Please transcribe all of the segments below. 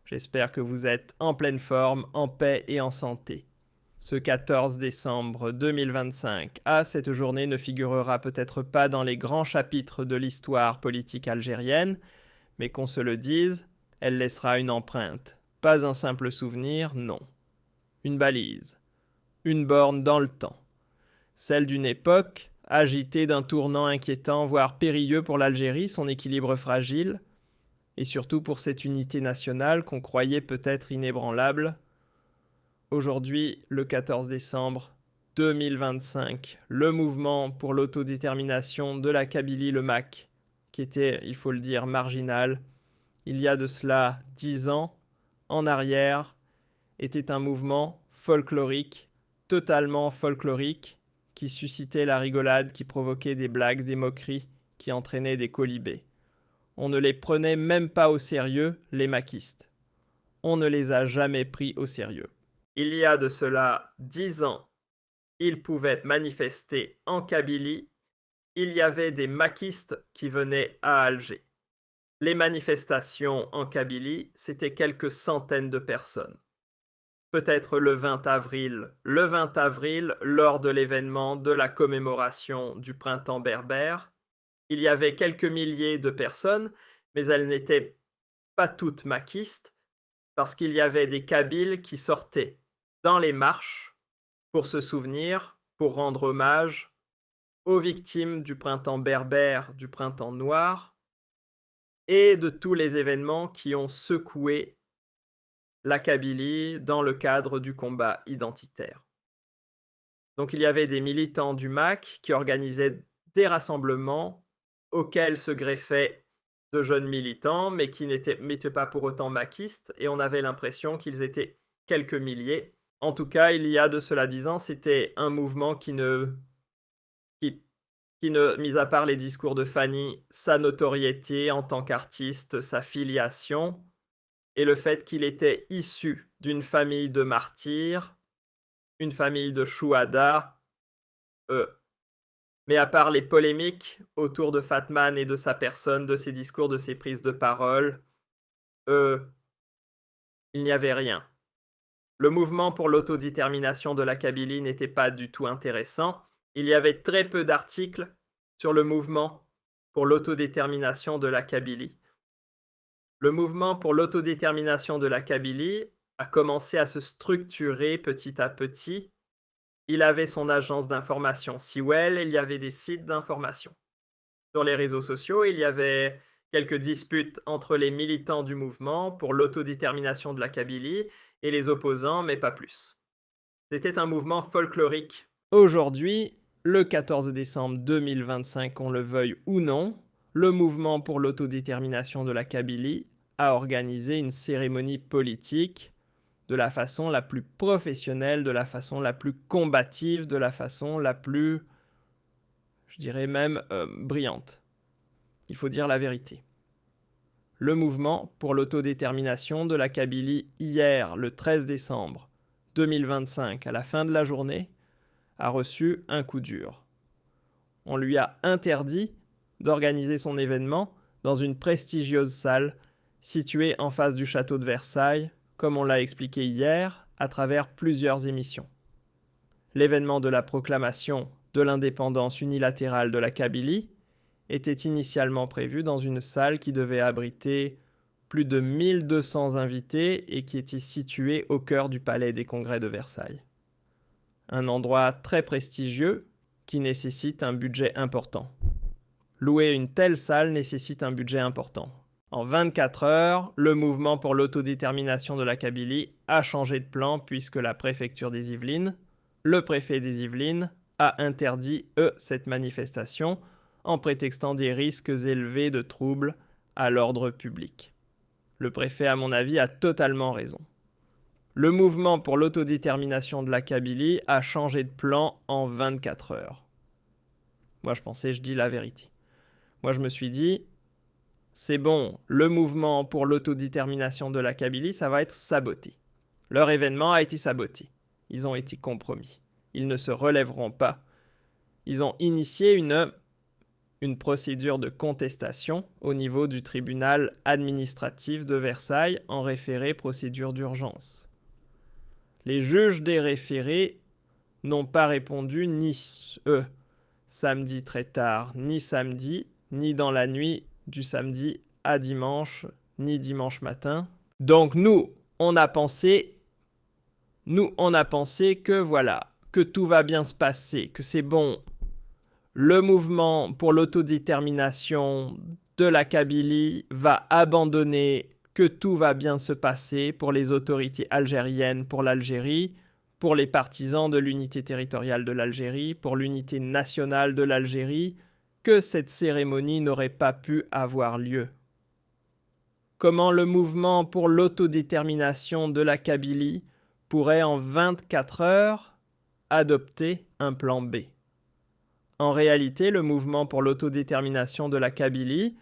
J'espère que vous êtes en pleine forme, en paix et en santé. Ce 14 décembre 2025, cette journée ne figurera peut-être pas dans les grands chapitres de l'histoire politique algérienne, mais qu'on se le dise, elle laissera une empreinte. Pas un simple souvenir, non. Une balise. Une borne dans le temps. Celle d'une époque agitée d'un tournant inquiétant, voire périlleux pour l'Algérie, son équilibre fragile, et surtout pour cette unité nationale qu'on croyait peut-être inébranlable. Aujourd'hui, le 14 décembre 2025, le mouvement pour l'autodétermination de la Kabylie, le MAK, qui était, il faut le dire, marginal, il y a de cela 10 ans, en arrière, était un mouvement folklorique, totalement folklorique, qui suscitait la rigolade, qui provoquait des blagues, des moqueries, qui entraînait des quolibets. On ne les prenait même pas au sérieux, les maquistes. On ne les a jamais pris au sérieux. Il y a de cela 10 ans, ils pouvaient manifester en Kabylie. Il y avait des maquistes qui venaient à Alger. Les manifestations en Kabylie, c'était quelques centaines de personnes. Peut-être le 20 avril, lors de l'événement de la commémoration du printemps berbère, il y avait quelques milliers de personnes, mais elles n'étaient pas toutes maquistes, parce qu'il y avait des Kabyles qui sortaient dans les marches pour se souvenir, pour rendre hommage aux victimes du printemps berbère, du printemps noir, et de tous les événements qui ont secoué la Kabylie dans le cadre du combat identitaire. Donc il y avait des militants du MAK qui organisaient des rassemblements auxquels se greffaient de jeunes militants, mais qui n'étaient pas pour autant maquistes, et on avait l'impression qu'ils étaient quelques milliers. En tout cas, il y a de cela 10 ans, c'était un mouvement qui ne, mis à part les discours de Fanny, sa notoriété en tant qu'artiste, sa filiation, et le fait qu'il était issu d'une famille de martyrs, une famille de chouhadas, mais à part les polémiques autour de Fatman et de sa personne, de ses discours, de ses prises de parole, il n'y avait rien. Le mouvement pour l'autodétermination de la Kabylie n'était pas du tout intéressant. Il y avait très peu d'articles sur le mouvement pour l'autodétermination de la Kabylie. Le mouvement pour l'autodétermination de la Kabylie a commencé à se structurer petit à petit. Il avait son agence d'information Siwel, il y avait des sites d'information. Sur les réseaux sociaux, il y avait quelques disputes entre les militants du mouvement pour l'autodétermination de la Kabylie et les opposants, mais pas plus. C'était un mouvement folklorique. Aujourd'hui, le 14 décembre 2025, qu'on le veuille ou non, le mouvement pour l'autodétermination de la Kabylie a organisé une cérémonie politique de la façon la plus professionnelle, de la façon la plus combative, de la façon la plus, je dirais même, brillante. Il faut dire la vérité. Le mouvement pour l'autodétermination de la Kabylie hier, le 13 décembre 2025, à la fin de la journée, a reçu un coup dur. On lui a interdit d'organiser son événement dans une prestigieuse salle située en face du château de Versailles, comme on l'a expliqué hier à travers plusieurs émissions. L'événement de la proclamation de l'indépendance unilatérale de la Kabylie était initialement prévu dans une salle qui devait abriter plus de 1200 invités et qui était située au cœur du palais des congrès de Versailles. Un endroit très prestigieux qui nécessite un budget important. Louer une telle salle nécessite un budget important. En 24 heures, le mouvement pour l'autodétermination de la Kabylie a changé de plan puisque la préfecture des Yvelines, le préfet des Yvelines, a interdit, cette manifestation en prétextant des risques élevés de troubles à l'ordre public. Le préfet, à mon avis, a totalement raison. Le mouvement pour l'autodétermination de la Kabylie a changé de plan en 24 heures. Moi, je dis la vérité. Moi, je me suis dit, c'est bon, le mouvement pour l'autodétermination de la Kabylie, ça va être saboté. Leur événement a été saboté. Ils ont été compromis. Ils ne se relèveront pas. Ils ont initié une une procédure de contestation au niveau du tribunal administratif de Versailles en référé procédure d'urgence. Les juges des référés n'ont pas répondu ni samedi très tard, ni samedi, ni dans la nuit du samedi à dimanche, ni dimanche matin. Donc nous, on a pensé que voilà, que tout va bien se passer, que c'est bon. Le mouvement pour l'autodétermination de la Kabylie va abandonner, que tout va bien se passer pour les autorités algériennes, pour l'Algérie, pour les partisans de l'unité territoriale de l'Algérie, pour l'unité nationale de l'Algérie, que cette cérémonie n'aurait pas pu avoir lieu. Comment le mouvement pour l'autodétermination de la Kabylie pourrait en 24 heures adopter un plan B. En réalité, le mouvement pour l'autodétermination de la Kabylie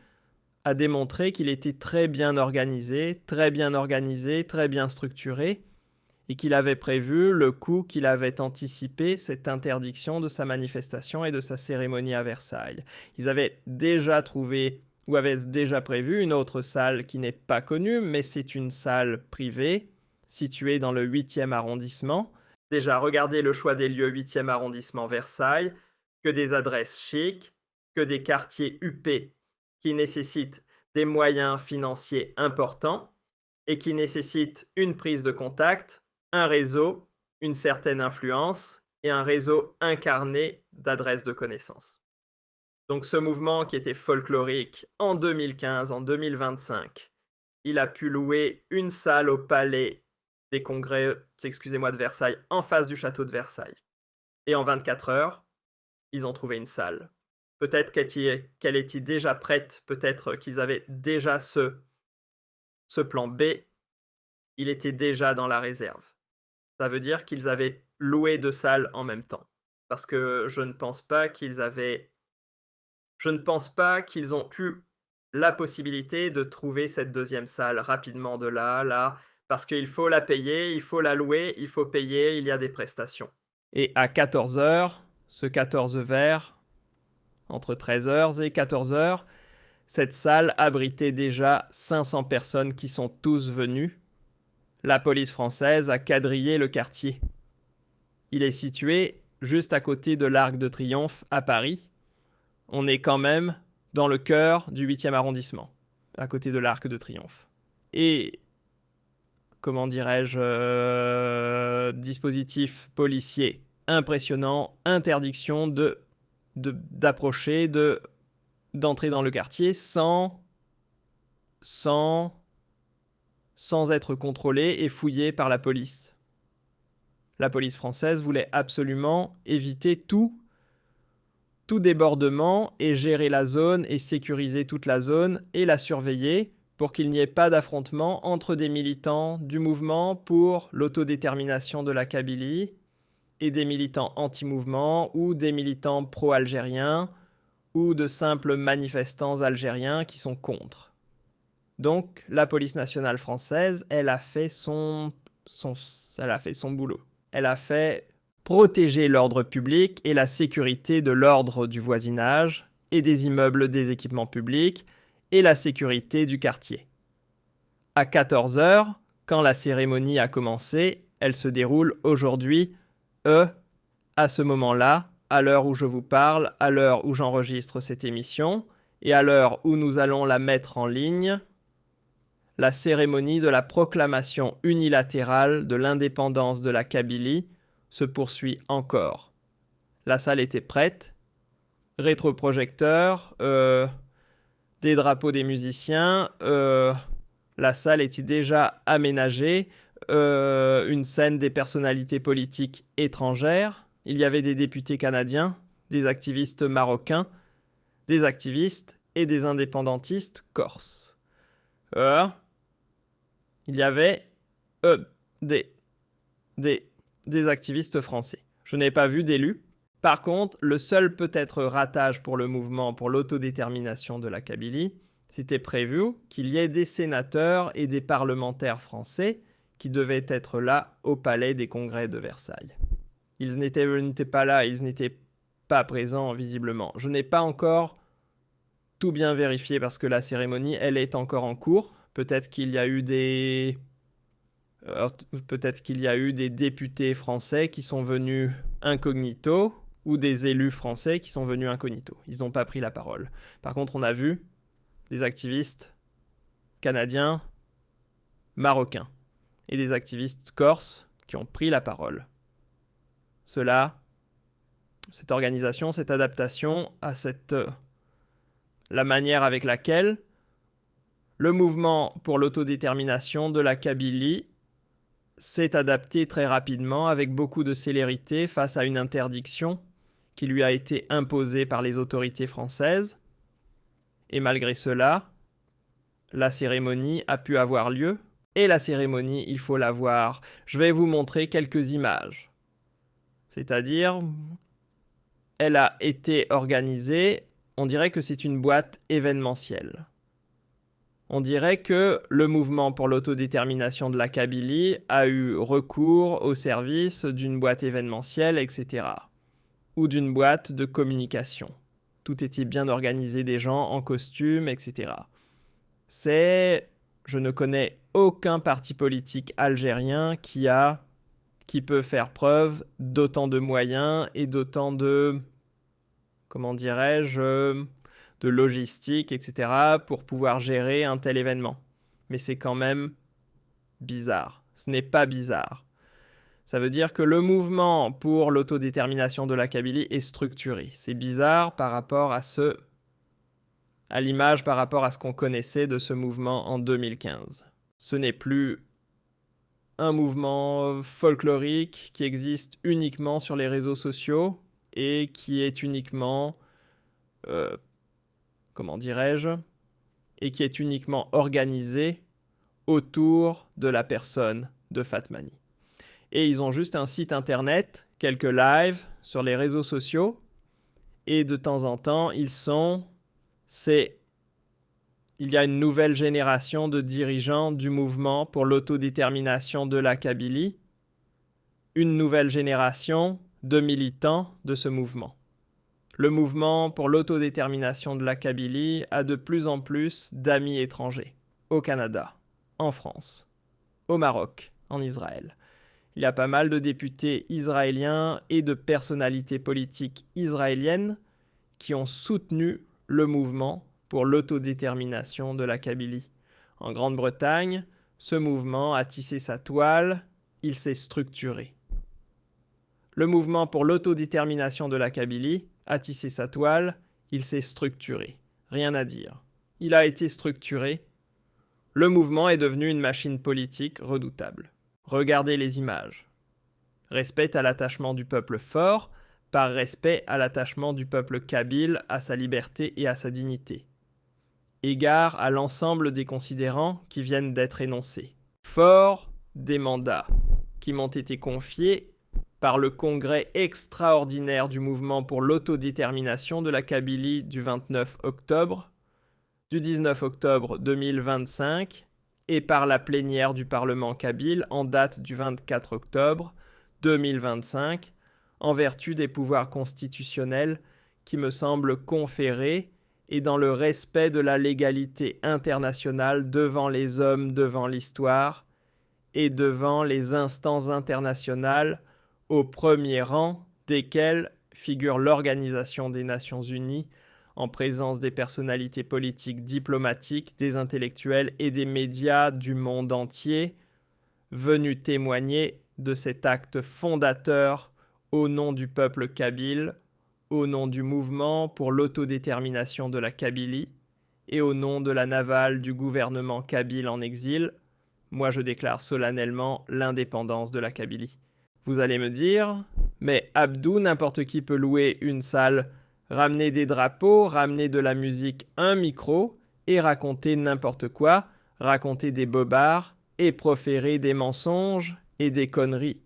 a démontré qu'il était très bien organisé, très bien structuré, et qu'il avait prévu le coup qu'il avait anticipé cette interdiction de sa manifestation et de sa cérémonie à Versailles. Ils avaient déjà trouvé ou avaient déjà prévu une autre salle qui n'est pas connue, mais c'est une salle privée située dans le 8e arrondissement. Déjà, regardez le choix des lieux 8e arrondissement Versailles, que des adresses chics, que des quartiers huppés qui nécessitent des moyens financiers importants et qui nécessitent une prise de contact, un réseau, une certaine influence et un réseau incarné d'adresses de connaissances. Donc ce mouvement qui était folklorique en 2015, en 2025, il a pu louer une salle au palais des congrès, de Versailles, en face du château de Versailles. Et en 24 heures, ils ont trouvé une salle. Peut-être qu'elle était déjà prête, peut-être qu'ils avaient déjà ce plan B, il était déjà dans la réserve. Ça veut dire qu'ils avaient loué 2 salles en même temps. Parce que je ne pense pas qu'ils ont eu la possibilité de trouver cette deuxième salle rapidement de là, parce qu'il faut la payer, il faut la louer, il faut payer, il y a des prestations. Et à 14 heures, ce 14 vers, entre 13h et 14h, cette salle abritait déjà 500 personnes qui sont tous venues. La police française a quadrillé le quartier. Il est situé juste à côté de l'Arc de Triomphe à Paris. On est quand même dans le cœur du 8e arrondissement, à côté de l'Arc de Triomphe. Et, dispositif policier impressionnant, interdiction d'approcher, d'entrer dans le quartier sans être contrôlé et fouillé par la police. La police française voulait absolument éviter tout débordement et gérer la zone et sécuriser toute la zone et la surveiller pour qu'il n'y ait pas d'affrontement entre des militants du mouvement pour l'autodétermination de la Kabylie et des militants anti-mouvement ou des militants pro-algériens ou de simples manifestants algériens qui sont contre. Donc, la police nationale française, elle a fait son boulot. Elle a fait protéger l'ordre public et la sécurité de l'ordre du voisinage et des immeubles des équipements publics et la sécurité du quartier. À 14 heures, quand la cérémonie a commencé, elle se déroule aujourd'hui, à ce moment-là, à l'heure où je vous parle, à l'heure où j'enregistre cette émission et à l'heure où nous allons la mettre en ligne, la cérémonie de la proclamation unilatérale de l'indépendance de la Kabylie se poursuit encore. La salle était prête, rétroprojecteur, des drapeaux des musiciens, la salle était déjà aménagée, une scène des personnalités politiques étrangères, il y avait des députés canadiens, des activistes marocains, des activistes et des indépendantistes corses. Il y avait des activistes français. Je n'ai pas vu d'élus. Par contre, le seul peut-être ratage pour le mouvement pour l'autodétermination de la Kabylie, c'était prévu qu'il y ait des sénateurs et des parlementaires français qui devaient être là au palais des congrès de Versailles. Ils n'étaient pas là, ils n'étaient pas présents visiblement. Je n'ai pas encore tout bien vérifier parce que la cérémonie, elle est encore en cours. Peut-être qu'il y a eu des députés français qui sont venus incognito ou des élus français qui sont venus incognito. Ils n'ont pas pris la parole. Par contre, on a vu des activistes canadiens, marocains et des activistes corses qui ont pris la parole. Cette organisation, cette adaptation à la manière avec laquelle le mouvement pour l'autodétermination de la Kabylie s'est adapté très rapidement avec beaucoup de célérité face à une interdiction qui lui a été imposée par les autorités françaises. Et malgré cela, la cérémonie a pu avoir lieu. Et la cérémonie, il faut la voir. Je vais vous montrer quelques images. C'est-à-dire, elle a été organisée, on dirait que c'est une boîte événementielle. On dirait que le mouvement pour l'autodétermination de la Kabylie a eu recours au service d'une boîte événementielle, etc. Ou d'une boîte de communication. Tout était bien organisé, des gens en costume, etc. Je ne connais aucun parti politique algérien qui peut faire preuve d'autant de moyens et d'autant de, de logistique, etc. pour pouvoir gérer un tel événement. Mais c'est quand même bizarre. Ce n'est pas bizarre. Ça veut dire que le mouvement pour l'autodétermination de la Kabylie est structuré. C'est bizarre par rapport à l'image par rapport à ce qu'on connaissait de ce mouvement en 2015. Ce n'est plus un mouvement folklorique qui existe uniquement sur les réseaux sociaux et qui est uniquement, organisé autour de la personne de Fatmani. Et ils ont juste un site internet, quelques lives sur les réseaux sociaux, et de temps en temps, il y a une nouvelle génération de dirigeants du mouvement pour l'autodétermination de la Kabylie, une nouvelle génération de militants de ce mouvement. Le mouvement pour l'autodétermination de la Kabylie a de plus en plus d'amis étrangers, au Canada, en France, au Maroc, en Israël. Il y a pas mal de députés israéliens et de personnalités politiques israéliennes qui ont soutenu le mouvement pour l'autodétermination de la Kabylie. En Grande-Bretagne, ce mouvement a tissé sa toile, il s'est structuré. Le mouvement pour l'autodétermination de la Kabylie a tissé sa toile, il s'est structuré. Rien à dire. Il a été structuré. Le mouvement est devenu une machine politique redoutable. Regardez les images. Respect à l'attachement du peuple fort, par respect à l'attachement du peuple kabyle à sa liberté et à sa dignité. Égard à l'ensemble des considérants qui viennent d'être énoncés. Fort des mandats qui m'ont été confiés par le congrès extraordinaire du mouvement pour l'autodétermination de la Kabylie du 29 octobre, du 19 octobre 2025 et par la plénière du Parlement kabyle en date du 24 octobre 2025 en vertu des pouvoirs constitutionnels qui me semblent conférés et dans le respect de la légalité internationale devant les hommes, devant l'histoire et devant les instances internationales au premier rang desquelles figure l'Organisation des Nations Unies en présence des personnalités politiques, diplomatiques, des intellectuels et des médias du monde entier venus témoigner de cet acte fondateur au nom du peuple kabyle, au nom du mouvement pour l'autodétermination de la Kabylie et au nom de la navale du gouvernement kabyle en exil, moi je déclare solennellement l'indépendance de la Kabylie. Vous allez me dire, mais Abdou, n'importe qui peut louer une salle, ramener des drapeaux, ramener de la musique, un micro et raconter n'importe quoi, raconter des bobards et proférer des mensonges et des conneries.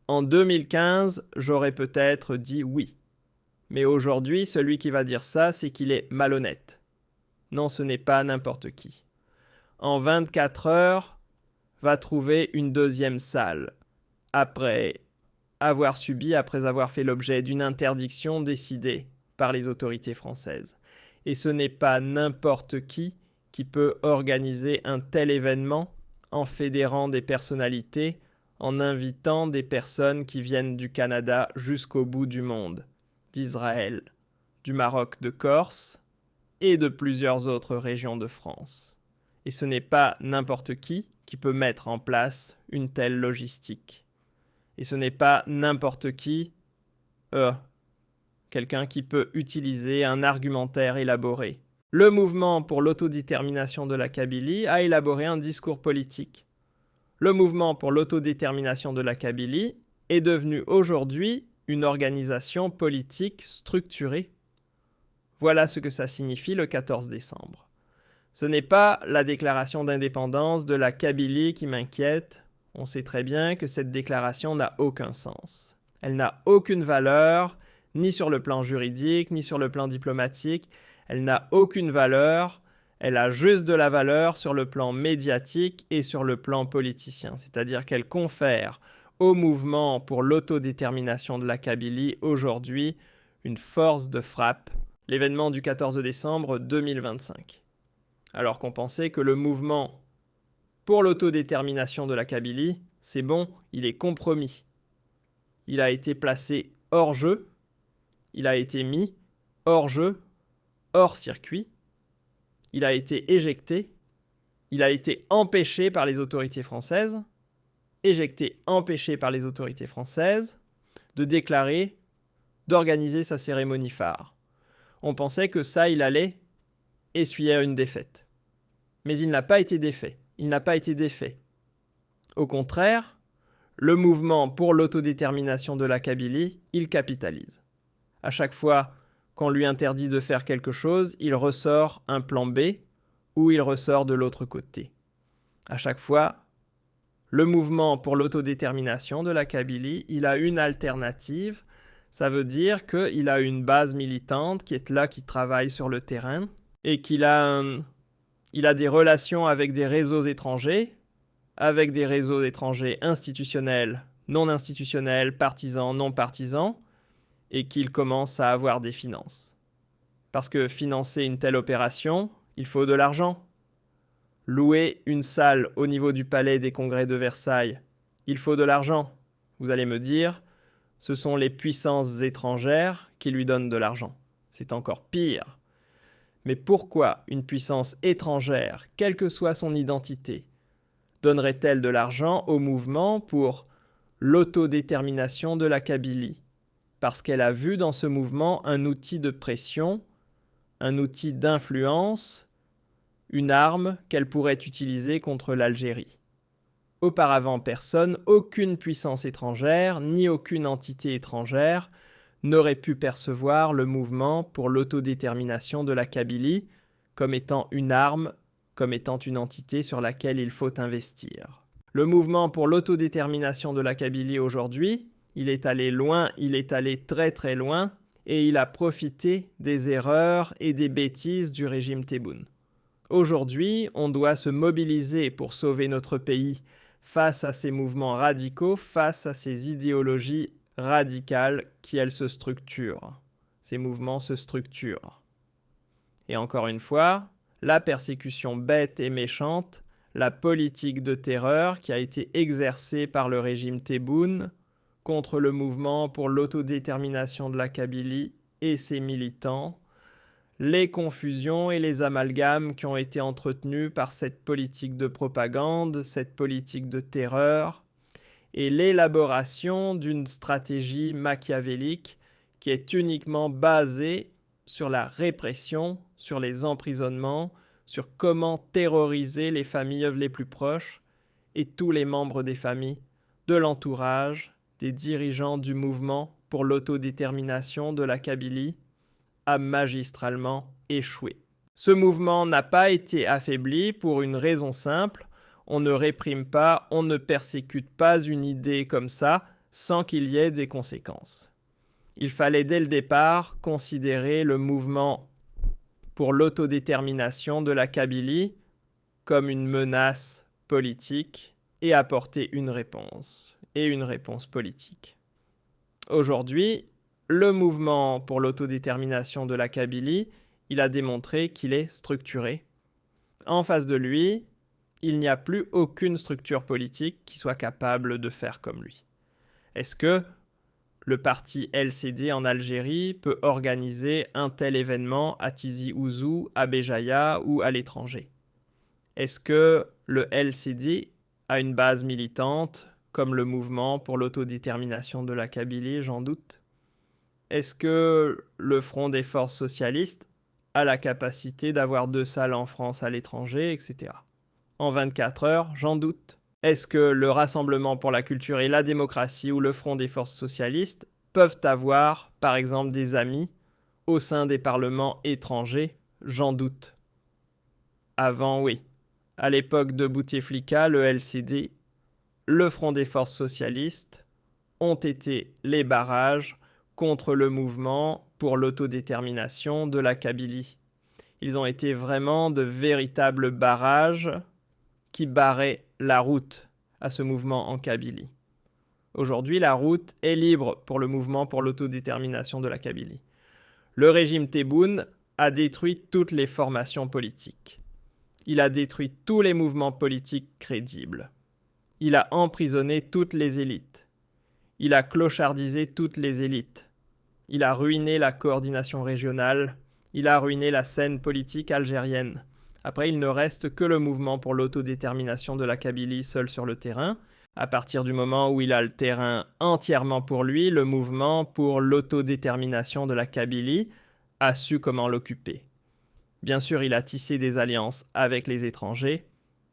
En 2015, j'aurais peut-être dit oui. Mais aujourd'hui, celui qui va dire ça, c'est qu'il est malhonnête. Non, ce n'est pas n'importe qui. En 24 heures, va trouver une deuxième salle. Après avoir fait l'objet d'une interdiction décidée par les autorités françaises. Et ce n'est pas n'importe qui peut organiser un tel événement en fédérant des personnalités, en invitant des personnes qui viennent du Canada jusqu'au bout du monde, d'Israël, du Maroc, de Corse et de plusieurs autres régions de France. Et ce n'est pas n'importe qui peut mettre en place une telle logistique. Et ce n'est pas n'importe qui, quelqu'un qui peut utiliser un argumentaire élaboré. Le mouvement pour l'autodétermination de la Kabylie a élaboré un discours politique. Le mouvement pour l'autodétermination de la Kabylie est devenu aujourd'hui une organisation politique structurée. Voilà ce que ça signifie le 14 décembre. Ce n'est pas la déclaration d'indépendance de la Kabylie qui m'inquiète. On sait très bien que cette déclaration n'a aucun sens. Elle n'a aucune valeur, ni sur le plan juridique, ni sur le plan diplomatique. Elle n'a aucune valeur. Elle a juste de la valeur sur le plan médiatique et sur le plan politicien. C'est-à-dire qu'elle confère au mouvement pour l'autodétermination de la Kabylie aujourd'hui une force de frappe. L'événement du 14 décembre 2025. Alors qu'on pensait que le mouvement pour l'autodétermination de la Kabylie, c'est bon, il est compromis. Il a été placé hors jeu, il a été mis hors jeu, hors circuit, il a été éjecté, il a été empêché par les autorités françaises, empêché par les autorités françaises de déclarer, d'organiser sa cérémonie phare. On pensait que ça, il allait essuyer une défaite. Mais il n'a pas été défait. Au contraire, le mouvement pour l'autodétermination de la Kabylie, il capitalise. À chaque fois qu'on lui interdit de faire quelque chose, il ressort un plan B ou il ressort de l'autre côté. À chaque fois, le mouvement pour l'autodétermination de la Kabylie, il a une alternative. Ça veut dire qu'il a une base militante qui est là, qui travaille sur le terrain et qu'il a des relations avec des réseaux étrangers institutionnels, non institutionnels, partisans, non partisans, et qu'il commence à avoir des finances. Parce que financer une telle opération, il faut de l'argent. Louer une salle au niveau du Palais des Congrès de Versailles, il faut de l'argent. Vous allez me dire, ce sont les puissances étrangères qui lui donnent de l'argent. C'est encore pire. Mais pourquoi une puissance étrangère, quelle que soit son identité, donnerait-elle de l'argent au mouvement pour l'autodétermination de la Kabylie? Parce qu'elle a vu dans ce mouvement un outil de pression, un outil d'influence, une arme qu'elle pourrait utiliser contre l'Algérie. Auparavant, personne, aucune puissance étrangère, ni aucune entité étrangère n'aurait pu percevoir le mouvement pour l'autodétermination de la Kabylie comme étant une arme, comme étant une entité sur laquelle il faut investir. Le mouvement pour l'autodétermination de la Kabylie aujourd'hui, il est allé loin, il est allé très très loin, et il a profité des erreurs et des bêtises du régime Tebboune. Aujourd'hui, on doit se mobiliser pour sauver notre pays face à ces mouvements radicaux, face à ces idéologies radicales qui, elles, se structurent. Ces mouvements se structurent. Et encore une fois, la persécution bête et méchante, la politique de terreur qui a été exercée par le régime Tebboune contre le mouvement pour l'autodétermination de la Kabylie et ses militants, les confusions et les amalgames qui ont été entretenus par cette politique de propagande, cette politique de terreur, et l'élaboration d'une stratégie machiavélique qui est uniquement basée sur la répression, sur les emprisonnements, sur comment terroriser les familles les plus proches et tous les membres des familles, de l'entourage, des dirigeants du mouvement pour l'autodétermination de la Kabylie, a magistralement échoué. Ce mouvement n'a pas été affaibli pour une raison simple. On ne réprime pas, on ne persécute pas une idée comme ça sans qu'il y ait des conséquences. Il fallait dès le départ considérer le mouvement pour l'autodétermination de la Kabylie comme une menace politique et apporter une réponse, et une réponse politique. Aujourd'hui, le mouvement pour l'autodétermination de la Kabylie, Il a démontré qu'il est structuré. En face de lui, il n'y a plus aucune structure politique qui soit capable de faire comme lui. Est-ce que le parti LCD en Algérie peut organiser un tel événement à Tizi Ouzou, à Béjaïa ou à l'étranger? Est-ce que le LCD a une base militante, comme le mouvement pour l'autodétermination de la Kabylie? J'en doute. Est-ce que le Front des forces socialistes a la capacité d'avoir 2 salles en France à l'étranger, etc. En 24 heures, j'en doute. Est-ce que le Rassemblement pour la culture et la démocratie ou le Front des forces socialistes peuvent avoir, par exemple, des amis au sein des parlements étrangers? J'en doute. Avant, oui. À l'époque de Bouteflika, le LCD, le Front des forces socialistes ont été les barrages contre le mouvement pour l'autodétermination de la Kabylie. Ils ont été vraiment de véritables barrages qui barraient la route à ce mouvement en Kabylie. Aujourd'hui, la route est libre pour le mouvement pour l'autodétermination de la Kabylie. Le régime Tebboune a détruit toutes les formations politiques. Il a détruit tous les mouvements politiques crédibles. Il a emprisonné toutes les élites. Il a clochardisé toutes les élites. Il a ruiné la coordination régionale. Il a ruiné la scène politique algérienne. Après, il ne reste que le mouvement pour l'autodétermination de la Kabylie seul sur le terrain. À partir du moment où il a le terrain entièrement pour lui, le mouvement pour l'autodétermination de la Kabylie a su comment l'occuper. Bien sûr, il a tissé des alliances avec les étrangers.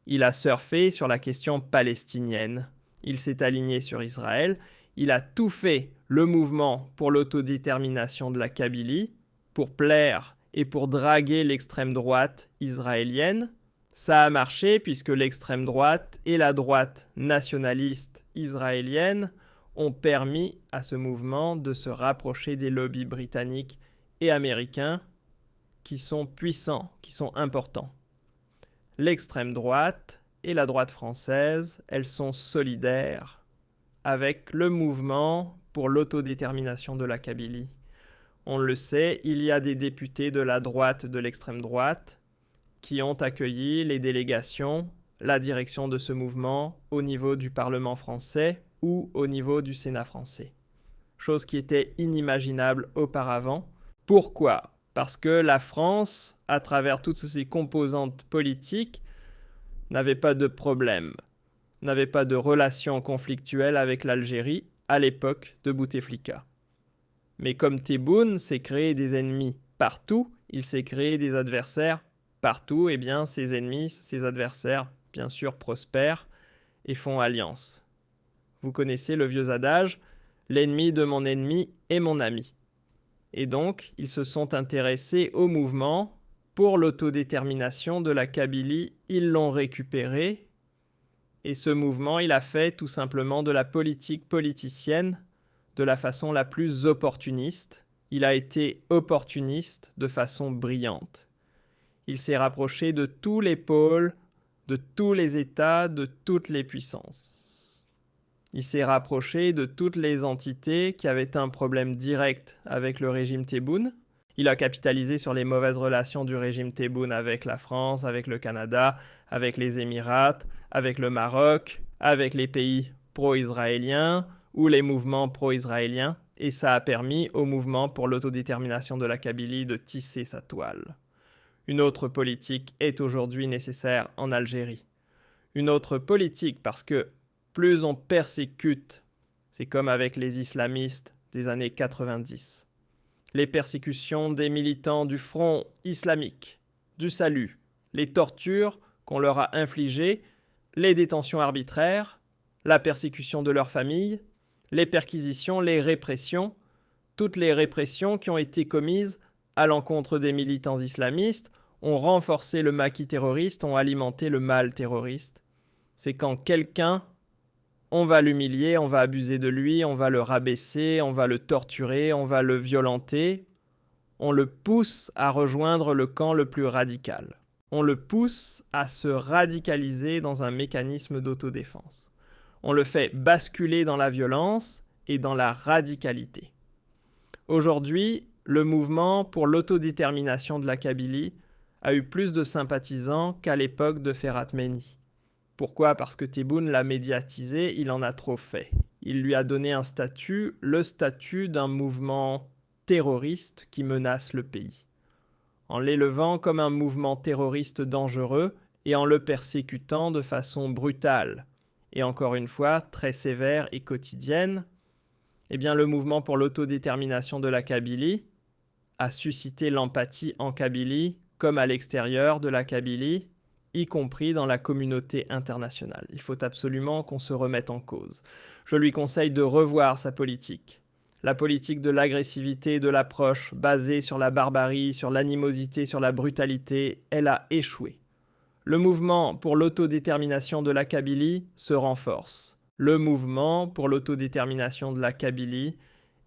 Il a surfé sur la question palestinienne. Il s'est aligné sur Israël. Il a tout fait, le mouvement pour l'autodétermination de la Kabylie, pour plaire et pour draguer l'extrême droite israélienne. Ça a marché puisque l'extrême droite et la droite nationaliste israélienne ont permis à ce mouvement de se rapprocher des lobbies britanniques et américains qui sont puissants, qui sont importants. L'extrême droite et la droite française, elles sont solidaires avec le mouvement pour l'autodétermination de la Kabylie. On le sait, il y a des députés de la droite, de l'extrême droite, qui ont accueilli les délégations, la direction de ce mouvement au niveau du Parlement français ou au niveau du Sénat français. Chose qui était inimaginable auparavant. Pourquoi ? Parce que la France, à travers toutes ses composantes politiques, n'avait pas de problème, n'avait pas de relations conflictuelles avec l'Algérie à l'époque de Bouteflika. Mais comme Tebboune s'est créé des ennemis partout, il s'est créé des adversaires partout, et bien ses ennemis, ses adversaires, bien sûr, prospèrent et font alliance. Vous connaissez le vieux adage, l'ennemi de mon ennemi est mon ami. Et donc, ils se sont intéressés au mouvement pour l'autodétermination de la Kabylie. Ils l'ont récupéré. Et ce mouvement, il a fait tout simplement de la politique politicienne de la façon la plus opportuniste. Il a été opportuniste de façon brillante. Il s'est rapproché de tous les pôles, de tous les États, de toutes les puissances. Il s'est rapproché de toutes les entités qui avaient un problème direct avec le régime Tebboune. Il a capitalisé sur les mauvaises relations du régime Tebboune avec la France, avec le Canada, avec les Émirats, avec le Maroc, avec les pays pro-israéliens ou les mouvements pro-israéliens. Et ça a permis au mouvement pour l'autodétermination de la Kabylie de tisser sa toile. Une autre politique est aujourd'hui nécessaire en Algérie. Une autre politique parce que plus on persécute, c'est comme avec les islamistes des années 90. Les persécutions des militants du Front islamique, du Salut, les tortures qu'on leur a infligées, les détentions arbitraires, la persécution de leurs familles, les perquisitions, les répressions, toutes les répressions qui ont été commises à l'encontre des militants islamistes ont renforcé le maquis terroriste, ont alimenté le mal terroriste. C'est quand quelqu'un, on va l'humilier, on va abuser de lui, on va le rabaisser, on va le torturer, on va le violenter. On le pousse à rejoindre le camp le plus radical. On le pousse à se radicaliser dans un mécanisme d'autodéfense. On le fait basculer dans la violence et dans la radicalité. Aujourd'hui, le mouvement pour l'autodétermination de la Kabylie a eu plus de sympathisants qu'à l'époque de Ferhat Mehdi. Pourquoi ? Parce que Tebboune l'a médiatisé, il en a trop fait. Il lui a donné un statut, le statut d'un mouvement terroriste qui menace le pays. En l'élevant comme un mouvement terroriste dangereux et en le persécutant de façon brutale, et encore une fois très sévère et quotidienne, eh bien le mouvement pour l'autodétermination de la Kabylie a suscité l'empathie en Kabylie comme à l'extérieur de la Kabylie, y compris dans la communauté internationale. Il faut absolument qu'on se remette en cause. Je lui conseille de revoir sa politique. La politique de l'agressivité, de l'approche basée sur la barbarie, sur l'animosité, sur la brutalité, elle a échoué. Le mouvement pour l'autodétermination de la Kabylie se renforce. Le mouvement pour l'autodétermination de la Kabylie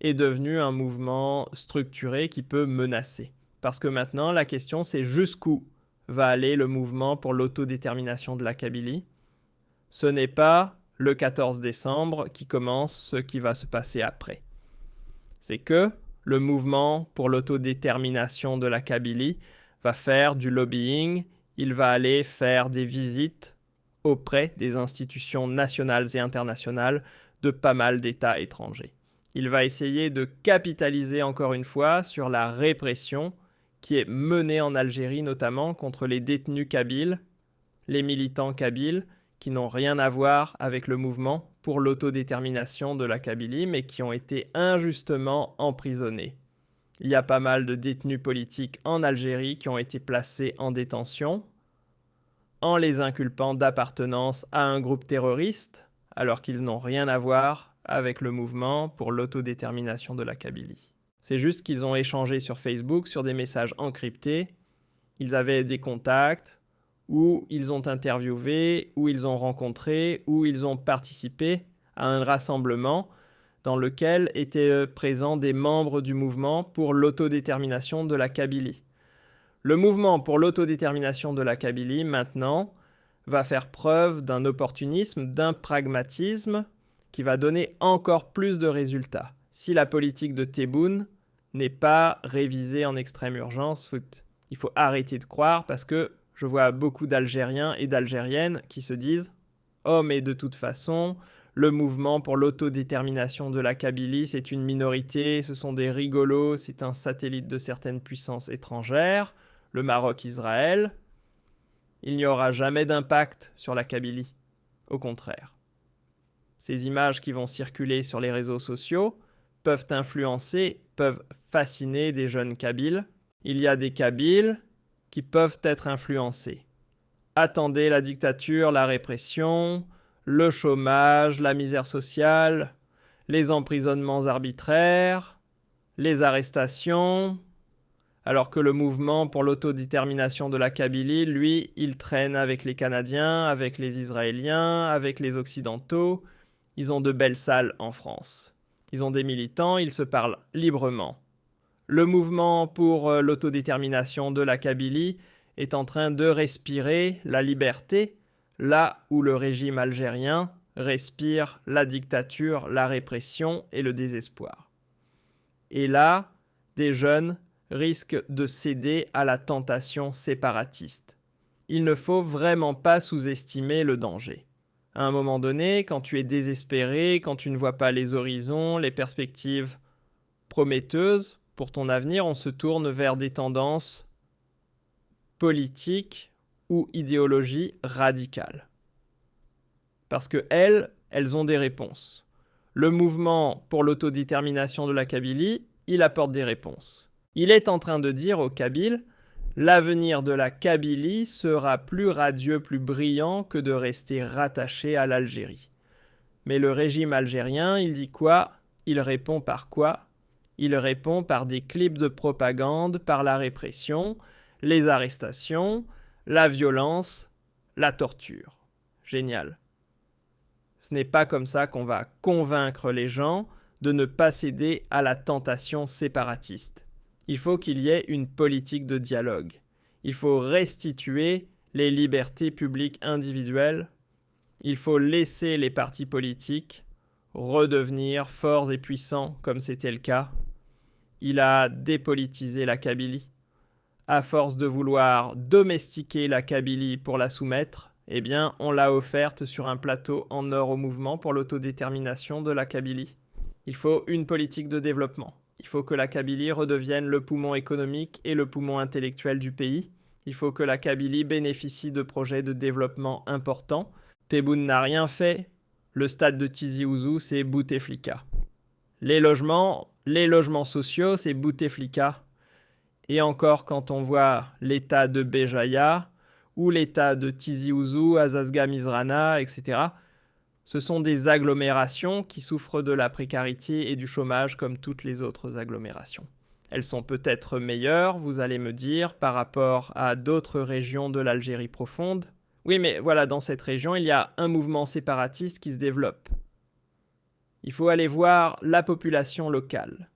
est devenu un mouvement structuré qui peut menacer. Parce que maintenant, la question c'est jusqu'où va aller le mouvement pour l'autodétermination de la Kabylie. Ce n'est pas le 14 décembre qui commence ce qui va se passer après. C'est que le mouvement pour l'autodétermination de la Kabylie va faire du lobbying, il va aller faire des visites auprès des institutions nationales et internationales de pas mal d'États étrangers. Il va essayer de capitaliser encore une fois sur la répression qui est menée en Algérie notamment contre les détenus kabyles, les militants kabyles qui n'ont rien à voir avec le mouvement pour l'autodétermination de la Kabylie mais qui ont été injustement emprisonnés. Il y a pas mal de détenus politiques en Algérie qui ont été placés en détention en les inculpant d'appartenance à un groupe terroriste alors qu'ils n'ont rien à voir avec le mouvement pour l'autodétermination de la Kabylie. C'est juste qu'ils ont échangé sur Facebook sur des messages encryptés, ils avaient des contacts, où ils ont interviewé, où ils ont rencontré, où ils ont participé à un rassemblement dans lequel étaient présents des membres du mouvement pour l'autodétermination de la Kabylie. Le mouvement pour l'autodétermination de la Kabylie, maintenant, va faire preuve d'un opportunisme, d'un pragmatisme qui va donner encore plus de résultats. Si la politique de Tebboune n'est pas révisée en extrême urgence, il faut arrêter de croire parce que je vois beaucoup d'Algériens et d'Algériennes qui se disent « Oh, mais de toute façon, le mouvement pour l'autodétermination de la Kabylie, c'est une minorité, ce sont des rigolos, c'est un satellite de certaines puissances étrangères, le Maroc, Israël. Il n'y aura jamais d'impact sur la Kabylie. Au contraire. Ces images qui vont circuler sur les réseaux sociaux peuvent influencer, peuvent fasciner des jeunes Kabyles. Il y a des Kabyles qui peuvent être influencés. Attendez la dictature, la répression, le chômage, la misère sociale, les emprisonnements arbitraires, les arrestations, alors que le mouvement pour l'autodétermination de la Kabylie, lui, il traîne avec les Canadiens, avec les Israéliens, avec les Occidentaux. Ils ont de belles salles en France. Ils ont des militants, ils se parlent librement. Le mouvement pour l'autodétermination de la Kabylie est en train de respirer la liberté, là où le régime algérien respire la dictature, la répression et le désespoir. Et là, des jeunes risquent de céder à la tentation séparatiste. Il ne faut vraiment pas sous-estimer le danger. À un moment donné, quand tu es désespéré, quand tu ne vois pas les horizons, les perspectives prometteuses pour ton avenir, on se tourne vers des tendances politiques ou idéologies radicales. Parce que elles ont des réponses. Le mouvement pour l'autodétermination de la Kabylie, il apporte des réponses. Il est en train de dire aux Kabyles, l'avenir de la Kabylie sera plus radieux, plus brillant que de rester rattaché à l'Algérie. Mais le régime algérien, il dit quoi ? Il répond par quoi ? Il répond par des clips de propagande, par la répression, les arrestations, la violence, la torture. Génial. Ce n'est pas comme ça qu'on va convaincre les gens de ne pas céder à la tentation séparatiste. Il faut qu'il y ait une politique de dialogue. Il faut restituer les libertés publiques individuelles. Il faut laisser les partis politiques redevenir forts et puissants comme c'était le cas. il a dépolitisé la Kabylie. À force de vouloir domestiquer la Kabylie pour la soumettre, eh bien, on l'a offerte sur un plateau en or au mouvement pour l'autodétermination de la Kabylie. Il faut une politique de développement. Il faut que la Kabylie redevienne le poumon économique et le poumon intellectuel du pays. Il faut que la Kabylie bénéficie de projets de développement importants. Tebboune n'a rien fait. Le stade de Tizi Ouzou, c'est Bouteflika. Les logements sociaux, c'est Bouteflika. Et encore quand on voit l'état de Béjaïa ou l'état de Tizi Ouzou, Azazga Mizrana, etc., ce sont des agglomérations qui souffrent de la précarité et du chômage comme toutes les autres agglomérations. Elles sont peut-être meilleures, vous allez me dire, par rapport à d'autres régions de l'Algérie profonde. Oui, mais voilà, dans cette région, il y a un mouvement séparatiste qui se développe. Il faut aller voir la population locale.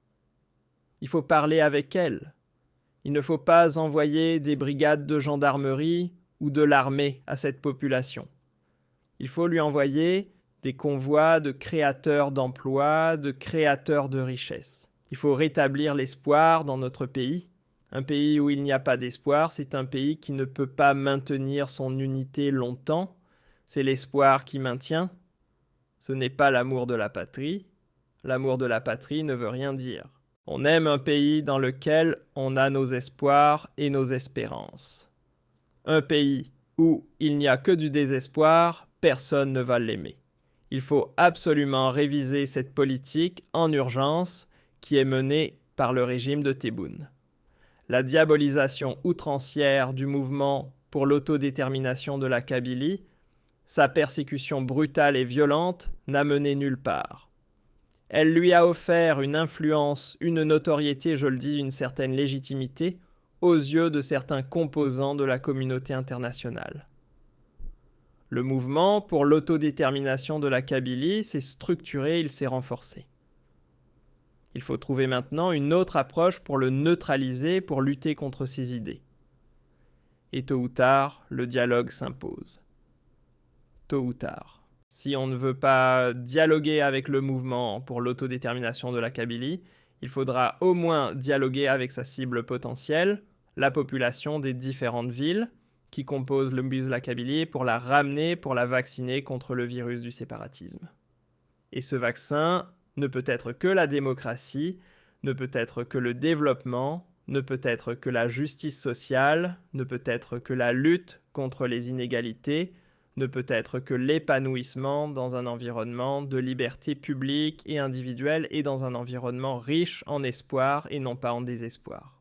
Il faut parler avec elle. Il ne faut pas envoyer des brigades de gendarmerie ou de l'armée à cette population. Il faut lui envoyer des convois de créateurs d'emplois, de créateurs de richesses. Il faut rétablir l'espoir dans notre pays. Un pays où il n'y a pas d'espoir, c'est un pays qui ne peut pas maintenir son unité longtemps. C'est l'espoir qui maintient. Ce n'est pas l'amour de la patrie. L'amour de la patrie ne veut rien dire. On aime un pays dans lequel on a nos espoirs et nos espérances. Un pays où il n'y a que du désespoir, personne ne va l'aimer. Il faut absolument réviser cette politique en urgence qui est menée par le régime de Tebboune. La diabolisation outrancière du mouvement pour l'autodétermination de la Kabylie, sa persécution brutale et violente n'a mené nulle part. Elle lui a offert une influence, une notoriété, je le dis, une certaine légitimité aux yeux de certains composants de la communauté internationale. Le mouvement pour l'autodétermination de la Kabylie s'est structuré, il s'est renforcé. Il faut trouver maintenant une autre approche pour le neutraliser, pour lutter contre ses idées. Et tôt ou tard, le dialogue s'impose. Tôt ou tard. Si on ne veut pas dialoguer avec le mouvement pour l'autodétermination de la Kabylie, il faudra au moins dialoguer avec sa cible potentielle, la population des différentes villes qui composent le bus de la Kabylie, pour la ramener, pour la vacciner contre le virus du séparatisme. Et ce vaccin ne peut être que la démocratie, ne peut être que le développement, ne peut être que la justice sociale, ne peut être que la lutte contre les inégalités, ne peut être que l'épanouissement dans un environnement de liberté publique et individuelle et dans un environnement riche en espoir et non pas en désespoir.